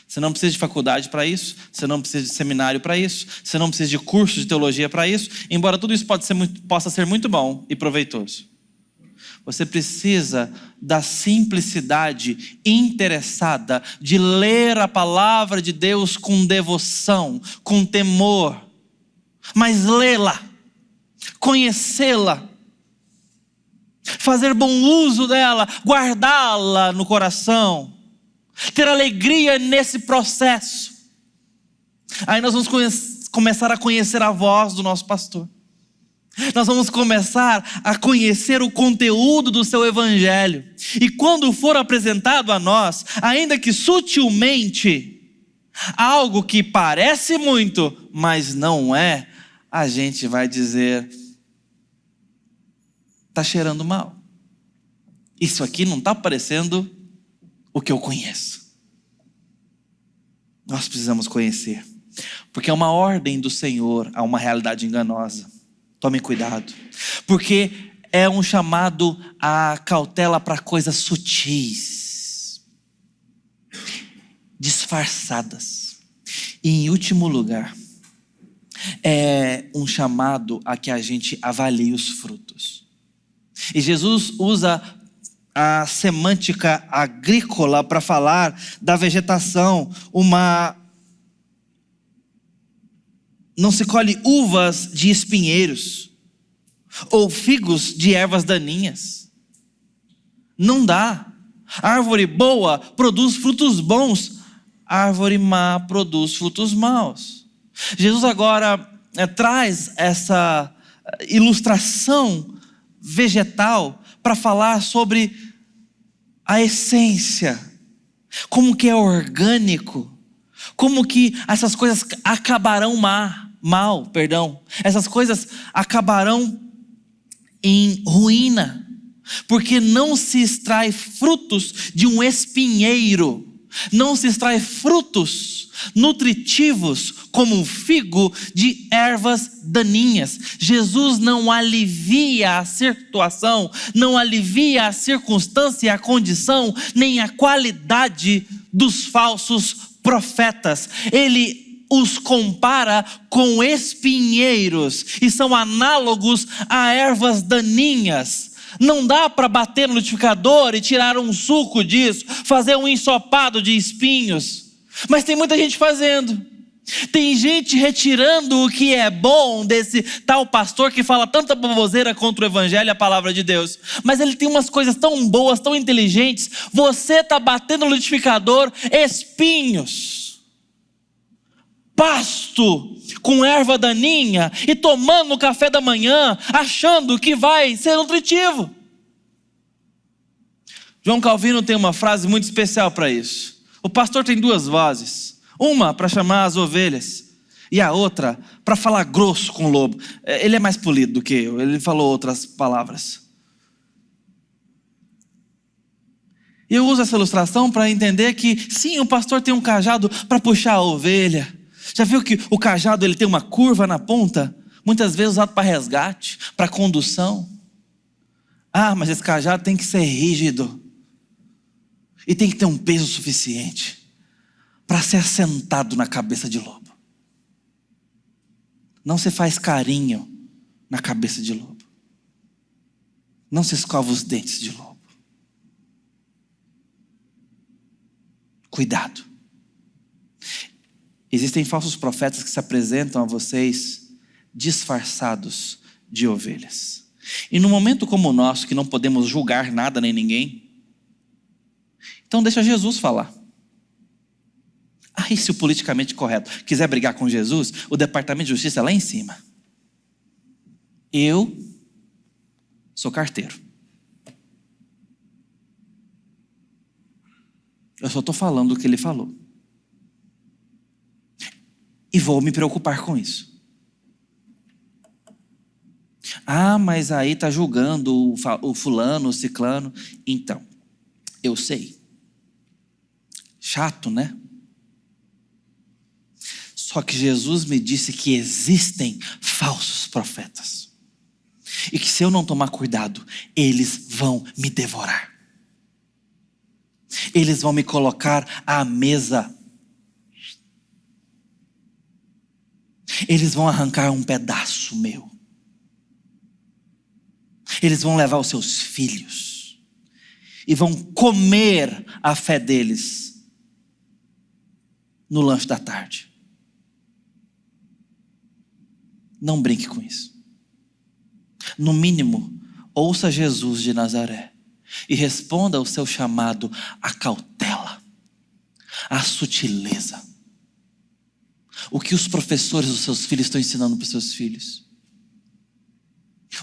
Você não precisa de faculdade para isso, você não precisa de seminário para isso, você não precisa de curso de teologia para isso, embora tudo isso possa ser muito bom e proveitoso. Você precisa da simplicidade interessada de ler a palavra de Deus com devoção, com temor, mas lê-la, conhecê-la, fazer bom uso dela, guardá-la no coração, ter alegria nesse processo. Aí nós vamos começar a conhecer a voz do nosso pastor. Nós vamos começar a conhecer o conteúdo do seu evangelho. E quando for apresentado a nós, ainda que sutilmente, algo que parece muito, mas não é, a gente vai dizer: está cheirando mal. Isso aqui não está parecendo o que eu conheço. Nós precisamos conhecer, porque é uma ordem do Senhor a uma realidade enganosa. Tome cuidado, porque é um chamado à cautela para coisas sutis, disfarçadas. E em último lugar, é um chamado a que a gente avalie os frutos. E Jesus usa a semântica agrícola para falar da vegetação. Não se colhe uvas de espinheiros, ou figos de ervas daninhas. Não dá. Árvore boa produz frutos bons, árvore má produz frutos maus. Jesus agora traz essa ilustração vegetal para falar sobre a essência, como que é orgânico, como que essas coisas acabarão mal, essas coisas acabarão em ruína, porque não se extrai frutos de um espinheiro, não se extrai frutos nutritivos como um figo de ervas daninhas. Jesus não alivia a situação, não alivia a circunstância, a condição, nem a qualidade dos falsos profetas. Ele os compara com espinheiros e são análogos a ervas daninhas. Não dá para bater no liquidificador e tirar um suco disso, fazer um ensopado de espinhos. Mas tem muita gente fazendo. Tem gente retirando o que é bom desse tal pastor que fala tanta baboseira contra o evangelho e a palavra de Deus. Mas ele tem umas coisas tão boas, tão inteligentes. Você está batendo no liquidificador espinhos, pasto com erva daninha e tomando no café da manhã, achando que vai ser nutritivo. João Calvino tem uma frase muito especial para isso. O pastor tem duas vozes. Uma para chamar as ovelhas e a outra para falar grosso com o lobo. Ele é mais polido do que eu, ele falou outras palavras. E eu uso essa ilustração para entender que sim, o pastor tem um cajado para puxar a ovelha. Já viu que o cajado ele tem uma curva na ponta? Muitas vezes usado para resgate, para condução. Mas esse cajado tem que ser rígido e tem que ter um peso suficiente para ser assentado na cabeça de lobo. Não se faz carinho na cabeça de lobo. Não se escova os dentes de lobo. Cuidado. Existem falsos profetas que se apresentam a vocês disfarçados de ovelhas. E num momento como o nosso, que não podemos julgar nada nem ninguém, então deixa Jesus falar. Se o politicamente correto quiser brigar com Jesus, o departamento de justiça é lá em cima. Eu sou carteiro. Eu só estou falando o que ele falou. E vou me preocupar com isso. Mas aí está julgando o fulano, o ciclano. Então, eu sei. Chato, né? Só que Jesus me disse que existem falsos profetas. E que se eu não tomar cuidado, eles vão me devorar. Eles vão me colocar à mesa. Eles vão arrancar um pedaço meu. Eles vão levar os seus filhos. E vão comer a fé deles no lanche da tarde. Não brinque com isso. No mínimo, ouça Jesus de Nazaré e responda ao seu chamado à cautela, à sutileza. O que os professores dos seus filhos estão ensinando para os seus filhos?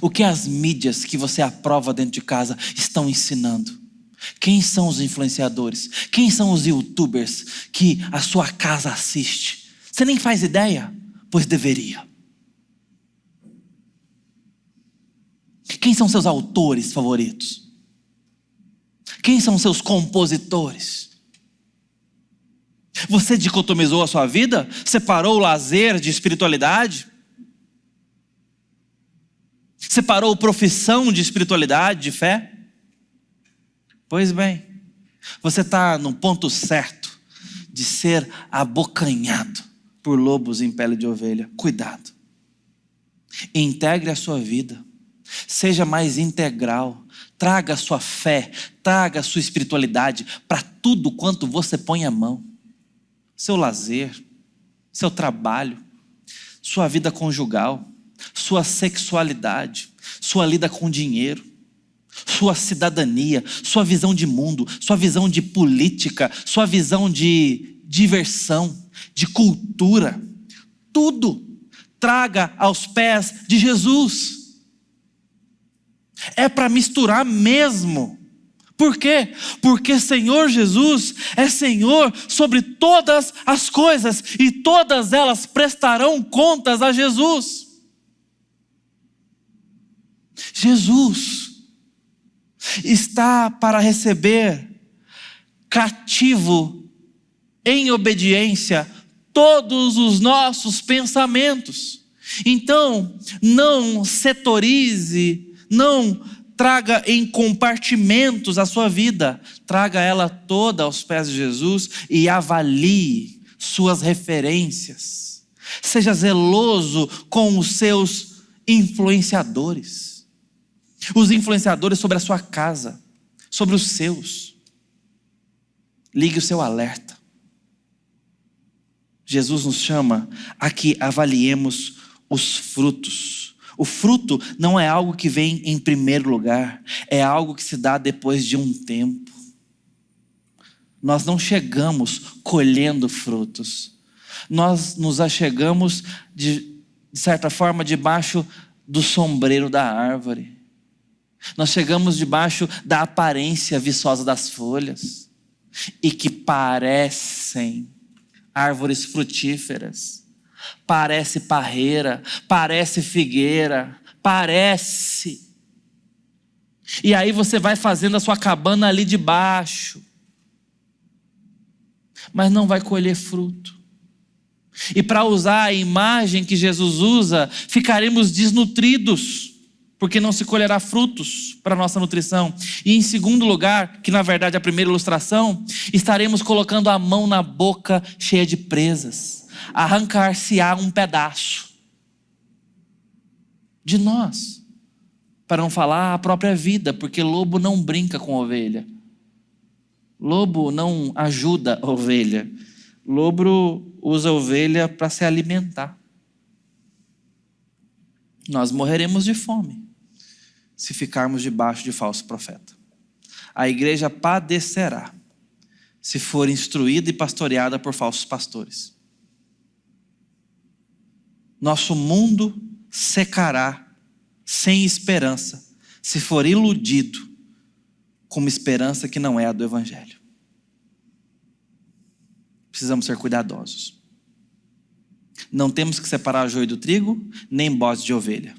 O que as mídias que você aprova dentro de casa estão ensinando? Quem são os influenciadores? Quem são os youtubers que a sua casa assiste? Você nem faz ideia? Pois deveria. Quem são seus autores favoritos? Quem são seus compositores? Você dicotomizou a sua vida? Separou o lazer de espiritualidade? Separou profissão de espiritualidade, de fé? Pois bem, você está no ponto certo de ser abocanhado por lobos em pele de ovelha. Cuidado. Integre a sua vida. Seja mais integral. Traga a sua fé, traga a sua espiritualidade para tudo quanto você põe a mão. Seu lazer, seu trabalho, sua vida conjugal, sua sexualidade, sua lida com dinheiro, sua cidadania, sua visão de mundo, sua visão de política, sua visão de diversão, de cultura. Tudo traga aos pés de Jesus. É para misturar mesmo. Por quê? Porque Senhor Jesus é Senhor sobre todas as coisas e todas elas prestarão contas a Jesus. Jesus está para receber cativo em obediência todos os nossos pensamentos. Então, não setorize, não traga em compartimentos a sua vida. Traga ela toda aos pés de Jesus e avalie suas referências. Seja zeloso com os seus influenciadores. Os influenciadores sobre a sua casa, sobre os seus. Ligue o seu alerta. Jesus nos chama a que avaliemos os frutos. O fruto não é algo que vem em primeiro lugar, é algo que se dá depois de um tempo. Nós não chegamos colhendo frutos. Nós nos achegamos, de certa forma, debaixo do sombreiro da árvore. Nós chegamos debaixo da aparência viçosa das folhas e que parecem árvores frutíferas. Parece parreira, parece figueira, parece. E aí você vai fazendo a sua cabana ali debaixo, mas não vai colher fruto. E para usar a imagem que Jesus usa, ficaremos desnutridos, porque não se colherá frutos para a nossa nutrição. E em segundo lugar, que na verdade é a primeira ilustração, estaremos colocando a mão na boca cheia de presas. Arrancar-se-á um pedaço de nós, para não falar a própria vida, porque lobo não brinca com ovelha. Lobo não ajuda a ovelha. Lobo usa a ovelha para se alimentar. Nós morreremos de fome se ficarmos debaixo de falso profeta. A igreja padecerá se for instruída e pastoreada por falsos pastores. Nosso mundo secará sem esperança se for iludido com uma esperança que não é a do Evangelho. Precisamos ser cuidadosos. Não temos que separar joio do trigo, nem bode de ovelha.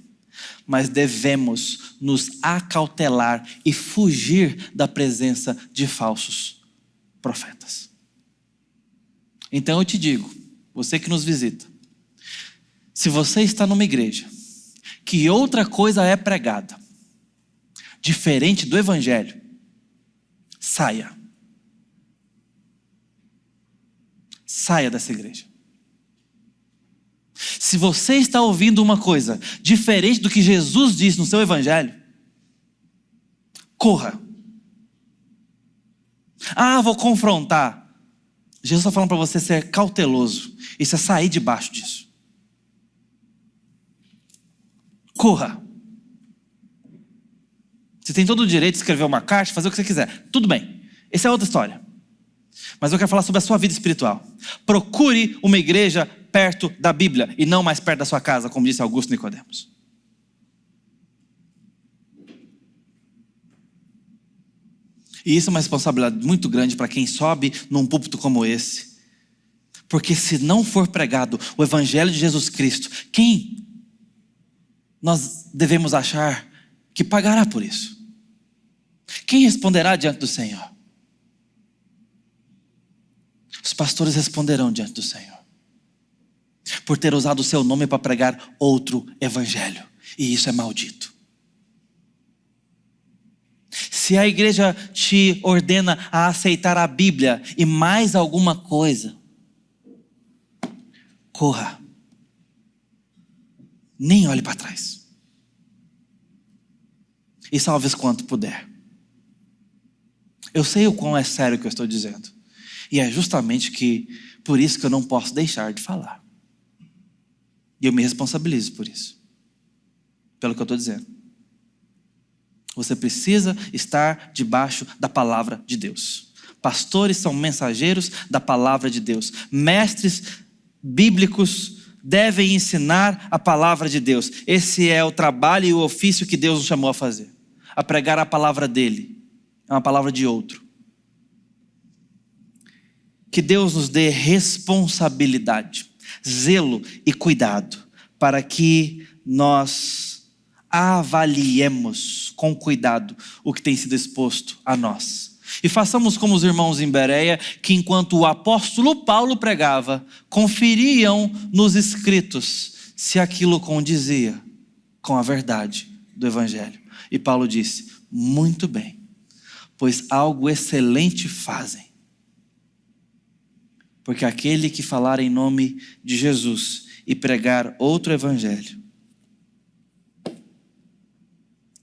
Mas devemos nos acautelar e fugir da presença de falsos profetas. Então eu te digo, você que nos visita, se você está numa igreja que outra coisa é pregada, diferente do Evangelho, saia. Saia dessa igreja. Se você está ouvindo uma coisa diferente do que Jesus disse no seu Evangelho, corra. Vou confrontar. Jesus está falando para você ser cauteloso. Isso é sair debaixo disso. Corra. Você tem todo o direito de escrever uma carta, fazer o que você quiser. Tudo bem. Essa é outra história. Mas eu quero falar sobre a sua vida espiritual. Procure uma igreja perto da Bíblia e não mais perto da sua casa, como disse Augusto Nicodemos. E isso é uma responsabilidade muito grande para quem sobe num púlpito como esse. Porque se não for pregado o Evangelho de Jesus Cristo, quem nós devemos achar que pagará por isso? Quem responderá diante do Senhor? Os pastores responderão diante do Senhor, por ter usado o seu nome para pregar outro evangelho, e isso é maldito. Se a igreja te ordena a aceitar a Bíblia e mais alguma coisa, corra, nem olhe para trás, e salve-se quanto puder. Eu sei o quão é sério o que eu estou dizendo, e é justamente por isso que eu não posso deixar de falar. E eu me responsabilizo por isso. Pelo que eu estou dizendo. Você precisa estar debaixo da palavra de Deus. Pastores são mensageiros da palavra de Deus. Mestres bíblicos devem ensinar a palavra de Deus. Esse é o trabalho e o ofício que Deus nos chamou a fazer. A pregar a palavra dele. É uma palavra de outro. Que Deus nos dê responsabilidade, zelo e cuidado, para que nós avaliemos com cuidado o que tem sido exposto a nós. E façamos como os irmãos em Bereia, que enquanto o apóstolo Paulo pregava, conferiam nos escritos se aquilo condizia com a verdade do Evangelho. E Paulo disse, muito bem, pois algo excelente fazem. Porque aquele que falar em nome de Jesus e pregar outro evangelho,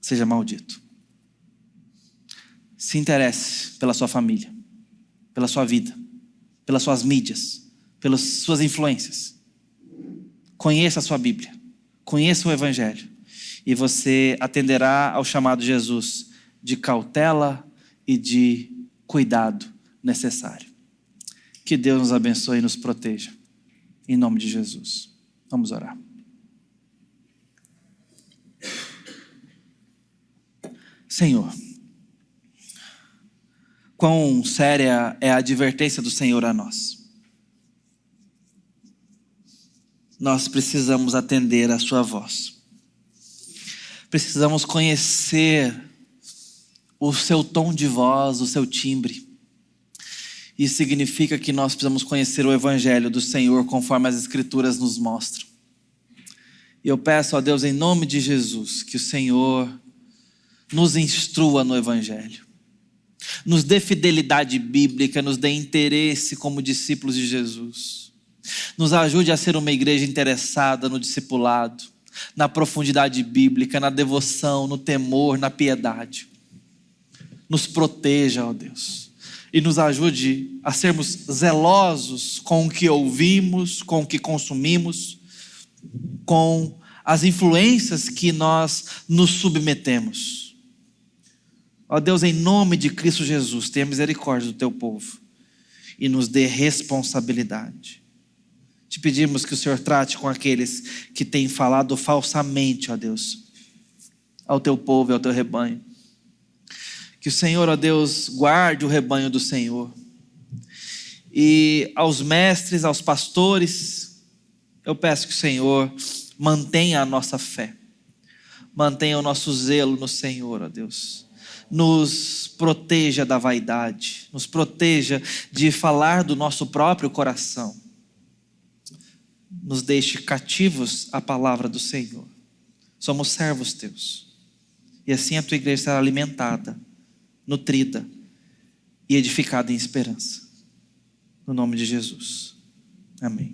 seja maldito. Se interesse pela sua família, pela sua vida, pelas suas mídias, pelas suas influências. Conheça a sua Bíblia, conheça o Evangelho, e você atenderá ao chamado de Jesus de cautela e de cuidado necessário. Que Deus nos abençoe e nos proteja. Em nome de Jesus. Vamos orar. Senhor, quão séria é a advertência do Senhor a nós. Nós precisamos atender a sua voz. Precisamos conhecer o seu tom de voz, o seu timbre. Isso significa que nós precisamos conhecer o Evangelho do Senhor conforme as Escrituras nos mostram. E eu peço a Deus, em nome de Jesus, que o Senhor nos instrua no Evangelho. Nos dê fidelidade bíblica, nos dê interesse como discípulos de Jesus. Nos ajude a ser uma igreja interessada no discipulado, na profundidade bíblica, na devoção, no temor, na piedade. Nos proteja, ó Deus. E nos ajude a sermos zelosos com o que ouvimos, com o que consumimos, com as influências que nós nos submetemos. Ó Deus, em nome de Cristo Jesus, tenha misericórdia do teu povo e nos dê responsabilidade. Te pedimos que o Senhor trate com aqueles que têm falado falsamente, ó Deus, ao teu povo e ao teu rebanho. Que o Senhor, ó Deus, guarde o rebanho do Senhor. E aos mestres, aos pastores, eu peço que o Senhor mantenha a nossa fé. Mantenha o nosso zelo no Senhor, ó Deus. Nos proteja da vaidade. Nos proteja de falar do nosso próprio coração. Nos deixe cativos à palavra do Senhor. Somos servos teus. E assim a tua igreja será alimentada, nutrida e edificada em esperança. No nome de Jesus. Amém.